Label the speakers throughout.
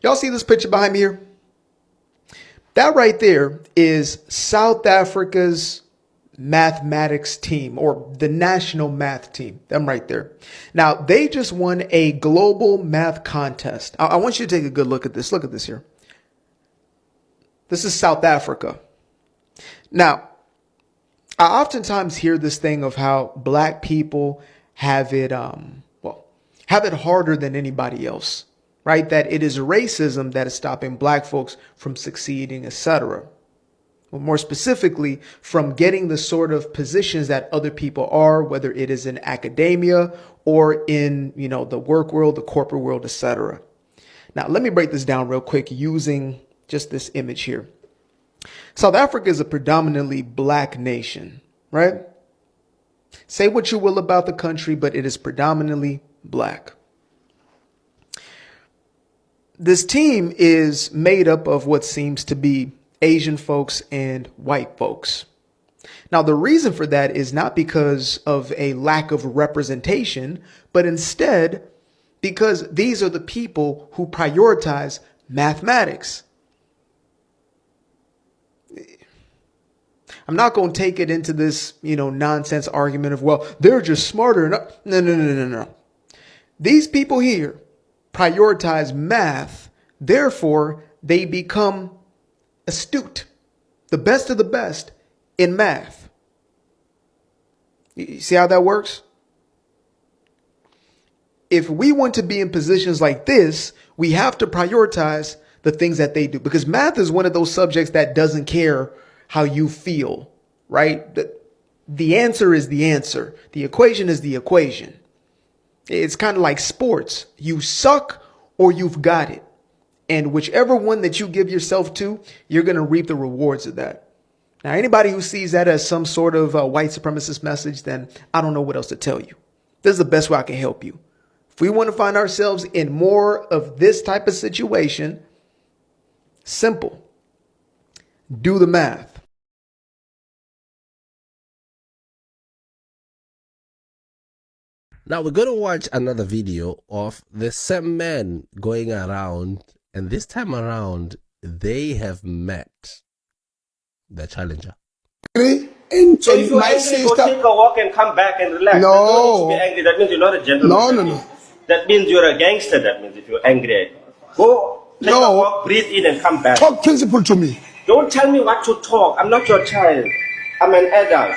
Speaker 1: Y'all see this picture behind me here? That right there is South Africa's mathematics team, or the national math team. Them right there. Now, they just won a global math contest. I want you to take a good look at this. Look at this here. This is South Africa. Now, I oftentimes hear this thing of how black people have it, have it harder than anybody else, right? That it is racism that is stopping black folks from succeeding, etc. Well, more specifically, from getting the sort of positions that other people are, whether it is in academia or in, the work world, the corporate world, etc. Now, let me break this down real quick using just this image here. South Africa is a predominantly black nation, right? Say what you will about the country, but it is predominantly black. This team is made up of what seems to be Asian folks and white folks. Now, the reason for that is not because of a lack of representation, but instead because these are the people who prioritize mathematics. I'm not going to take it into this, nonsense argument of, well, they're just smarter. No. These people here prioritize math. Therefore, they become astute, the best of the best in math. You see how that works? If we want to be in positions like this, we have to prioritize the things that they do, because math is one of those subjects that doesn't care how you feel, right? The answer is the answer. The equation is the equation. It's kind of like sports. You suck or you've got it. And whichever one that you give yourself to, you're going to reap the rewards of that. Now, anybody who sees that as some sort of white supremacist message, then I don't know what else to tell you. This is the best way I can help you. If we want to find ourselves in more of this type of situation, simple. Do the math.
Speaker 2: Now we're going to watch another video of the same men going around, and this time around they have met the challenger.
Speaker 3: And
Speaker 4: so if you're
Speaker 3: my
Speaker 4: angry,
Speaker 3: sister,
Speaker 4: go take a walk and come back and relax.
Speaker 3: No.
Speaker 4: You don't need to be angry. That means you're not a gentleman.
Speaker 3: No.
Speaker 4: That means you're a gangster. That means if you're angry, go take a walk, breathe in, and come back.
Speaker 3: Talk principle to me.
Speaker 4: Don't tell me what to talk. I'm not your child. I'm an adult.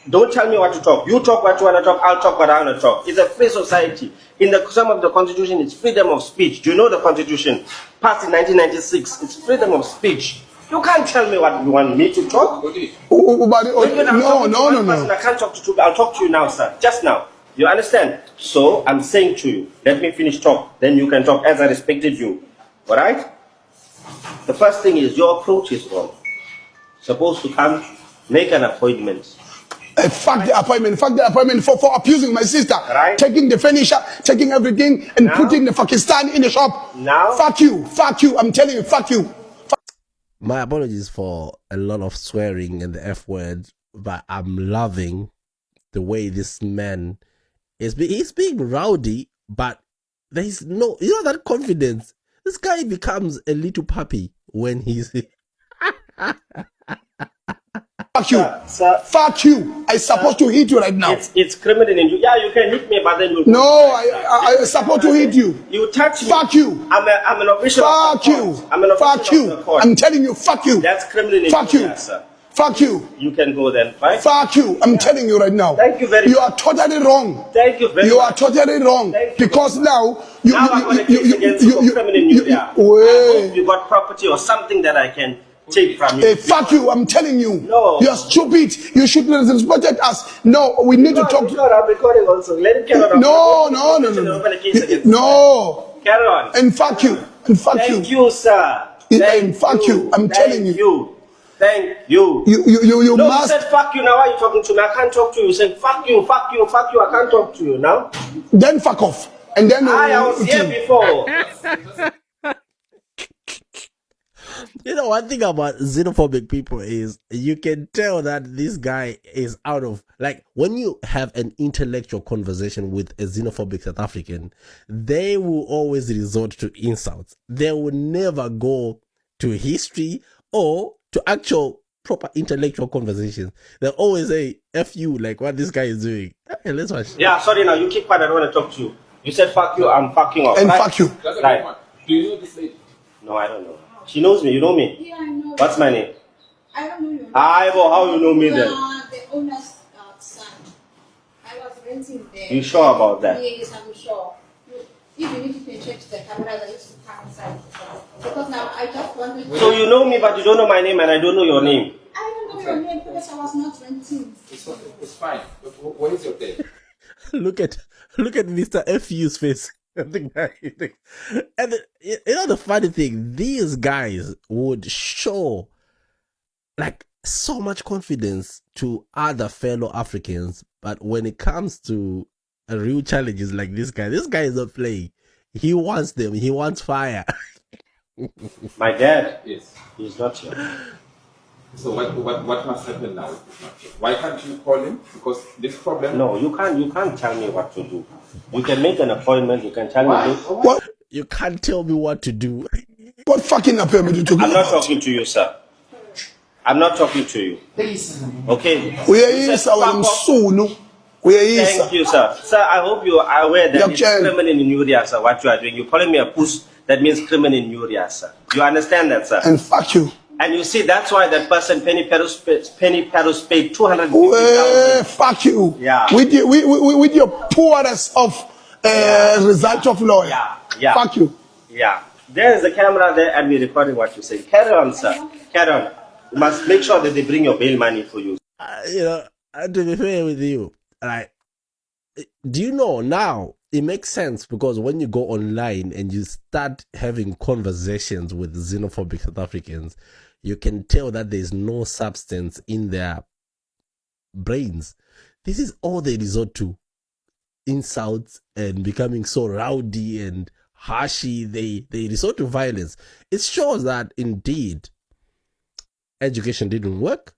Speaker 4: Don't tell me what to talk. You talk what you want to talk. I'll talk what I want to talk. It's a free society. In some of the Constitution, it's freedom of speech. Do you know the Constitution? Passed in 1996. It's freedom of speech. You can't tell me what you want me to talk.
Speaker 3: No.
Speaker 4: I can't talk to you. I'll talk to you now, sir. Just now. You understand? So I'm saying to you, let me finish talk. Then you can talk as I respected you. All right? The first thing is your approach is wrong. Supposed to come, make an appointment.
Speaker 3: Fuck the appointment for abusing my sister,
Speaker 4: right?
Speaker 3: Taking the furniture, taking everything, and putting the Pakistan in the shop.
Speaker 4: Now,
Speaker 3: fuck you, I'm telling you, fuck you.
Speaker 2: My apologies for a lot of swearing and the F word, but I'm loving the way this man he's being rowdy, but there's no, that confidence. This guy becomes a little puppy when he's
Speaker 3: Fuck you.
Speaker 4: Sir,
Speaker 3: fuck you. I'm supposed to hit you right now.
Speaker 4: It's criminal in you. Yeah, you can hit me, but then you.
Speaker 3: No, I'm supposed to hit you.
Speaker 4: You touch me.
Speaker 3: Fuck you.
Speaker 4: I'm an official.
Speaker 3: Fuck you.
Speaker 4: I'm an official.
Speaker 3: Fuck you. I'm telling you, fuck you.
Speaker 4: That's criminal in
Speaker 3: fuck
Speaker 4: you.
Speaker 3: You.
Speaker 4: Yes, sir.
Speaker 3: Fuck you.
Speaker 4: You can go then, right?
Speaker 3: Fuck you. I'm telling you right now.
Speaker 4: Thank you very much.
Speaker 3: You are totally wrong.
Speaker 4: Thank you very much.
Speaker 3: You are totally wrong.
Speaker 4: Because
Speaker 3: now
Speaker 4: you criminal in you. I hope you got property or something that I can take from you.
Speaker 3: Hey, fuck you, I'm telling you.
Speaker 4: No. You're
Speaker 3: stupid. You should have respected us. No, we need to talk.
Speaker 4: I'm recording also. Let him carry on.
Speaker 3: No.
Speaker 4: Carry on.
Speaker 3: And fuck you.
Speaker 4: Thank you, sir.
Speaker 3: And fuck you. I'm telling you.
Speaker 4: Thank you.
Speaker 3: You
Speaker 4: no,
Speaker 3: must.
Speaker 4: You said fuck you. Now why are you talking to me? I can't talk to you. You said fuck you. I can't talk to you now.
Speaker 3: Then fuck off. And then
Speaker 4: I was here before.
Speaker 2: know, one thing about xenophobic people is you can tell that this guy is out of, like, when you have an intellectual conversation with a xenophobic South African, they will always resort to insults. They will never go to history or to actual proper intellectual conversations. They'll always say, F you, like what this guy is doing. Hey, let's watch.
Speaker 4: Yeah, sorry now, you keep quiet, I don't want to talk to you. You said fuck you, I'm fucking off.
Speaker 3: And
Speaker 4: right?
Speaker 3: fuck you.
Speaker 4: Right.
Speaker 5: Do you know this lady?
Speaker 4: No, I don't know. She knows me, you know me?
Speaker 6: Yeah, I know.
Speaker 4: What's my name?
Speaker 6: I don't know your name.
Speaker 4: How you know me then?
Speaker 6: The owner's son. I was renting there.
Speaker 4: You sure about that?
Speaker 6: Yes, I'm sure. Even if you can check the cameras, I used to come inside. Because now I just wanted to...
Speaker 4: So you know me, but you don't know my name and I don't know your name.
Speaker 6: I don't know your name because I was not renting.
Speaker 5: It's fine. But what is your take?
Speaker 2: Look at Mr. FU's face. The guy, and you know the funny thing, these guys would show like so much confidence to other fellow Africans, but when it comes to real challenges like this guy is not playing. He wants them. He wants fire.
Speaker 4: My dad?
Speaker 5: Yes.
Speaker 4: He's not here.
Speaker 5: So what must happen now? Why can't you call him? Because this problem.
Speaker 4: No, you can't tell me what to do. You can make an appointment. You can tell me.
Speaker 3: What?
Speaker 2: You can't tell me what to do.
Speaker 3: What fucking appointment you talking
Speaker 4: I'm not
Speaker 3: about?
Speaker 4: talking to you, sir. I'm not talking to you. Okay.
Speaker 3: We are
Speaker 4: You
Speaker 3: here,
Speaker 4: said
Speaker 3: sir.
Speaker 4: fuck
Speaker 3: I'm
Speaker 4: off.
Speaker 3: soon. We are here,
Speaker 4: Thank
Speaker 3: sir.
Speaker 4: you, sir. Sir, I hope you are aware that
Speaker 3: Yup,
Speaker 4: it's
Speaker 3: Chen.
Speaker 4: criminal injuria, sir, what you are doing. You're calling me a puss. That means criminal injuria, sir. You understand that, sir?
Speaker 3: And fuck you.
Speaker 4: And you see, that's why that person, Penny Perus paid 250,000.
Speaker 3: Fuck you.
Speaker 4: Yeah.
Speaker 3: With your poorest of result of lawyer.
Speaker 4: Yeah.
Speaker 3: Fuck you.
Speaker 4: Yeah. There is a camera there and we're recording what you say. Carry on, sir. Carry on. You must make sure that they bring your bail money for you.
Speaker 2: You know, to be fair with you, like, do you know now it makes sense because when you go online and you start having conversations with xenophobic South Africans, you can tell that there's no substance in their brains. This is all they resort to. Insults and becoming so rowdy and harshy. They resort to violence. It shows that indeed education didn't work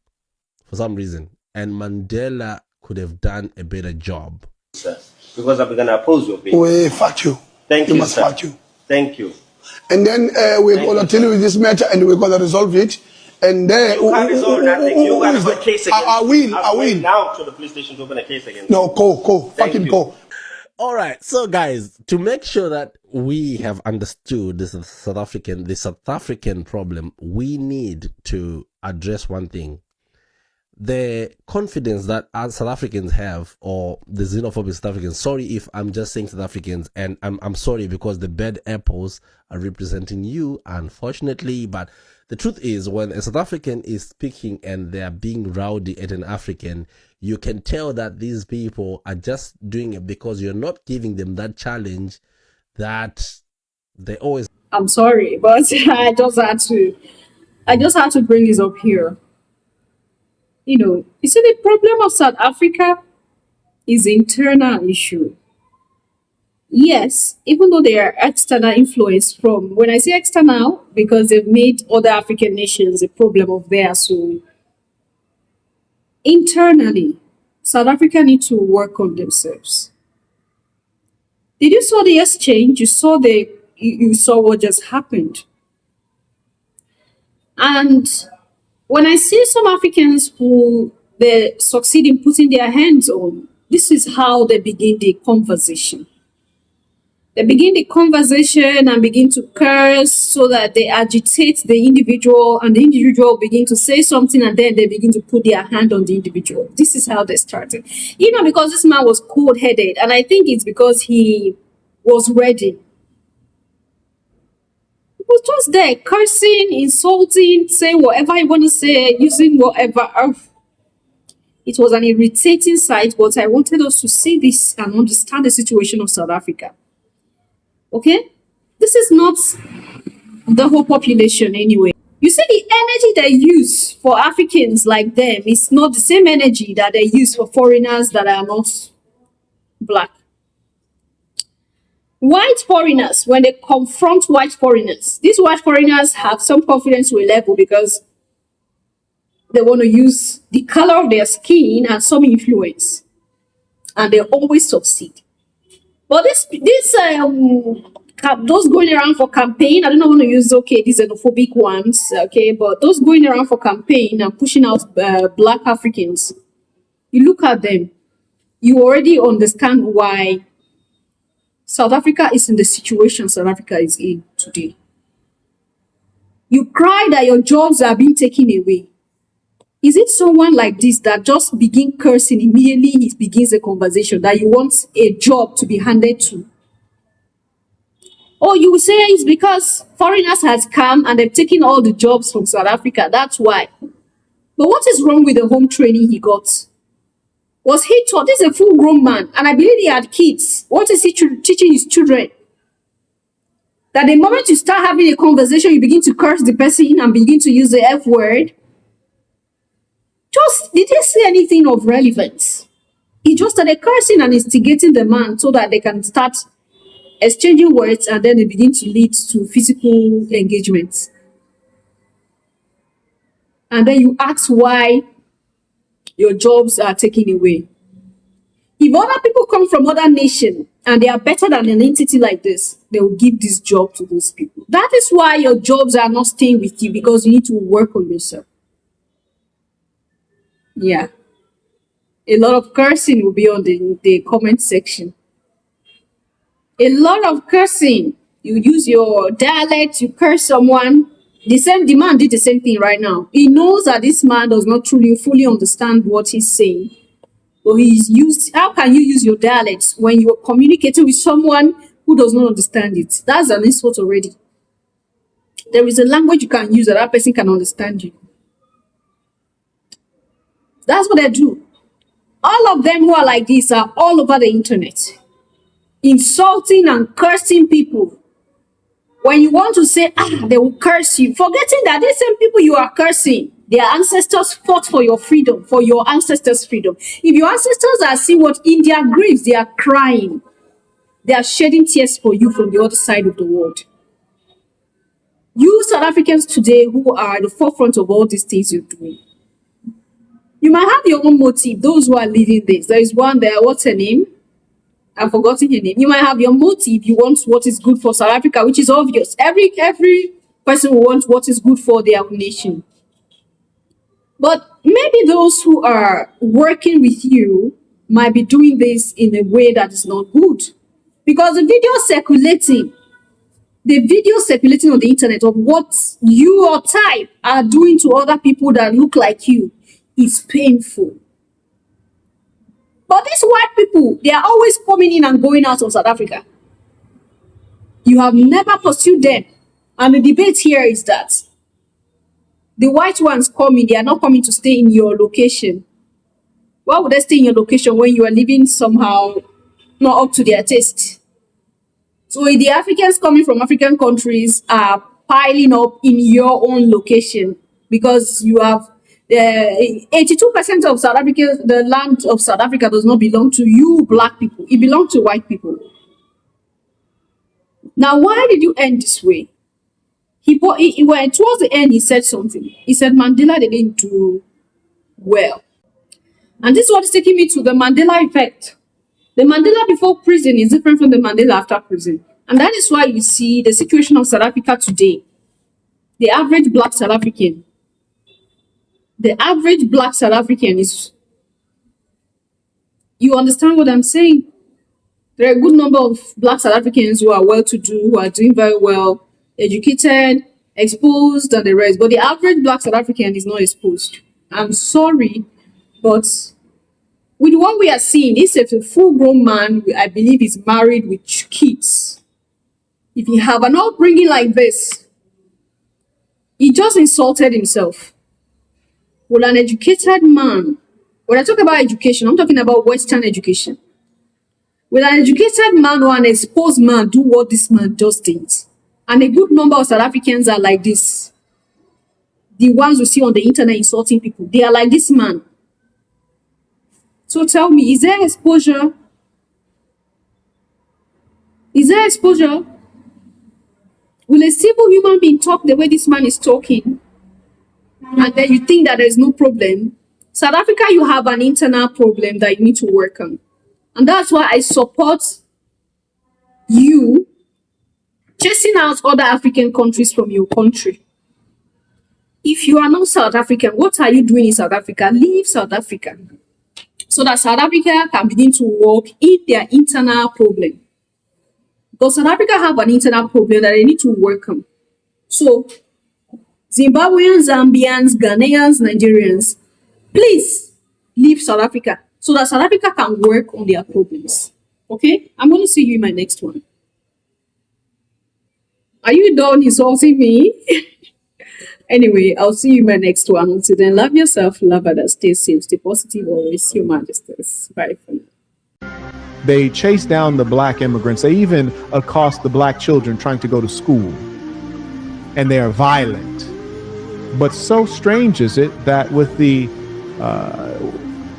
Speaker 2: for some reason. And Mandela could have done a better job.
Speaker 4: Sir, because I'm going to oppose your bail.
Speaker 3: Fuck you.
Speaker 4: Thank
Speaker 3: You
Speaker 4: you,
Speaker 3: must
Speaker 4: sir.
Speaker 3: fuck you.
Speaker 4: Thank you.
Speaker 3: And then we're
Speaker 4: Thank
Speaker 3: going to
Speaker 4: you,
Speaker 3: tell
Speaker 4: sir.
Speaker 3: you this matter and we're going to resolve it. And then
Speaker 4: You can't resolve nothing. You got to put a case against
Speaker 3: I will.
Speaker 4: I'm going now to the police station to open a case against
Speaker 3: No, go.
Speaker 4: Thank
Speaker 3: Fucking
Speaker 4: you.
Speaker 3: go.
Speaker 2: All right, so guys, to make sure that we have understood the South African problem, we need to address one thing. The confidence that us South Africans have, or the xenophobic South Africans, sorry if I'm just saying South Africans, and I'm sorry because the bad apples are representing you, unfortunately, but the truth is when a South African is speaking and they are being rowdy at an African, you can tell that these people are just doing it because you're not giving them that challenge that they always.
Speaker 7: I'm sorry, but I just had to bring this up here. You know, you see, the problem of South Africa is internal issue. Yes, even though there are external influence from, when I say external, because they've made other African nations a problem of theirs. So internally, South Africa need to work on themselves. Did you saw the exchange? You saw what just happened. And when I see some Africans who they succeed in putting their hands on, this is how they begin the conversation. They begin the conversation and begin to curse so that they agitate the individual, and the individual begin to say something, and then they begin to put their hand on the individual. This is how they started. You know, because this man was cold-headed, and I think it's because he was ready. He was just there cursing, insulting, saying whatever he want to say, using whatever. It was an irritating sight, but I wanted us to see this and understand the situation of South Africa. Okay? This is not the whole population anyway. You see, the energy they use for Africans like them is not the same energy that they use for foreigners that are not black. White foreigners, when they confront white foreigners, these white foreigners have some confidence to a level because they want to use the color of their skin and some influence, and they always succeed. But those going around for campaign, I don't want to use these xenophobic ones, but those going around for campaign and pushing out Black Africans, you look at them, you already understand why South Africa is in the situation South Africa is in today. You cry that your jobs are being taken away. Is it someone like this that just begin cursing immediately he begins a conversation that you want a job to be handed to? Or you will say it's because foreigners has come and they've taken all the jobs from South Africa. That's why. But what is wrong with the home training he got? Was he taught? This is a full-grown man, and I believe he had kids. What is he teaching his children? That the moment you start having a conversation, you begin to curse the person and begin to use the F word. Did he say anything of relevance? He just started cursing and instigating the man so that they can start exchanging words, and then they begin to lead to physical engagements. And then you ask why your jobs are taken away. If other people come from other nations and they are better than an entity like this, they will give this job to those people. That is why your jobs are not staying with you, because you need to work on yourself. Yeah. A lot of cursing will be on the comment section. A lot of cursing. You use your dialect, you curse someone. The man did the same thing right now. He knows that this man does not fully understand what he's saying. But how can you use your dialect when you're communicating with someone who does not understand it? That's an insult already. There is a language you can use that person can understand you. That's what they do. All of them who are like this are all over the internet, insulting and cursing people. When you want to say, they will curse you, forgetting that these same people you are cursing, their ancestors fought for your freedom, for your ancestors' freedom. If your ancestors are seeing what India grieves, they are crying. They are shedding tears for you from the other side of the world. You South Africans today who are at the forefront of all these things you're doing, you might have your own motive, those who are leading this. There is one there, what's her name? I've forgotten her name. You might have your motive. You want what is good for South Africa, which is obvious. Every person will want what is good for their nation. But maybe those who are working with you might be doing this in a way that is not good. Because the video circulating on the internet of what you or type are doing to other people that look like you is painful. But these white people, they are always coming in and going out of South Africa. You have never pursued them. And the debate here is that the white ones coming, they are not coming to stay in your location. Why would they stay in your location when you are living somehow not up to their taste? So the Africans coming from African countries are piling up in your own location because you have 82% of South Africa, the land of South Africa does not belong to you black people. It belongs to white people. Now, why did you end this way? When towards the end, he said something. He said Mandela didn't do well. And this is what is taking me to the Mandela effect. The Mandela before prison is different from the Mandela after prison. And that is why you see the situation of South Africa today. The average black South African is, you understand what I'm saying? There are a good number of black South Africans who are well-to-do, who are doing very well, educated, exposed, and the rest. But the average black South African is not exposed. I'm sorry, but with what we are seeing, this is a full-grown man, I believe, is married with kids. If you have an upbringing like this, he just insulted himself. Will an educated man, when I talk about education, I'm talking about Western education. Will an educated man or an exposed man do what this man just did? And a good number of South Africans are like this. The ones we see on the internet insulting people, they are like this man. So tell me, is there exposure Is there exposure? Will a civil human being talk the way this man is talking, and then you think that there's no problem? South Africa, you have an internal problem that you need to work on. And that's why I support you chasing out other African countries from your country. If you are not South African, what are you doing in South Africa? Leave South Africa so that South Africa can begin to work in their internal problem. Because South Africa have an internal problem that they need to work on. So, Zimbabweans, Zambians, Ghanaians, Nigerians, please leave South Africa so that South Africa can work on their problems. Okay? I'm going to see you in my next one. Are you done insulting me? Anyway, I'll see you in my next one. Until then, love yourself, love others, stay safe, stay positive, always your majesties. Bye for now.
Speaker 8: They chase down the black immigrants. They even accost the black children trying to go to school. And they are violent. But so strange is it that with the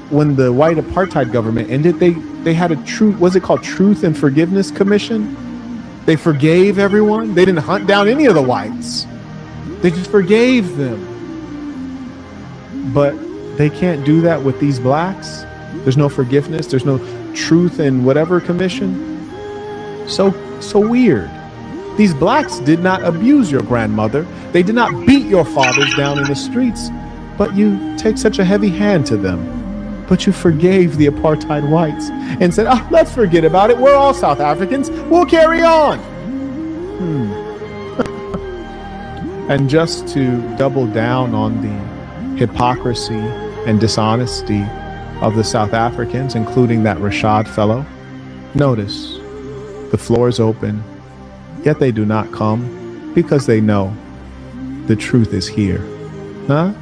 Speaker 8: when the white apartheid government ended, they had a was it called Truth and Forgiveness Commission? They forgave everyone. They didn't hunt down any of the whites. They just forgave them. But they can't do that with these blacks. There's no forgiveness. There's no truth and whatever commission. So weird. These blacks did not abuse your grandmother. They did not beat your fathers down in the streets. But you take such a heavy hand to them. But you forgave the apartheid whites and said, oh, let's forget about it. We're all South Africans. We'll carry on. And just to double down on the hypocrisy and dishonesty of the South Africans, including that Rashad fellow, notice the floor is open, yet they do not come because they know the truth is here. Huh?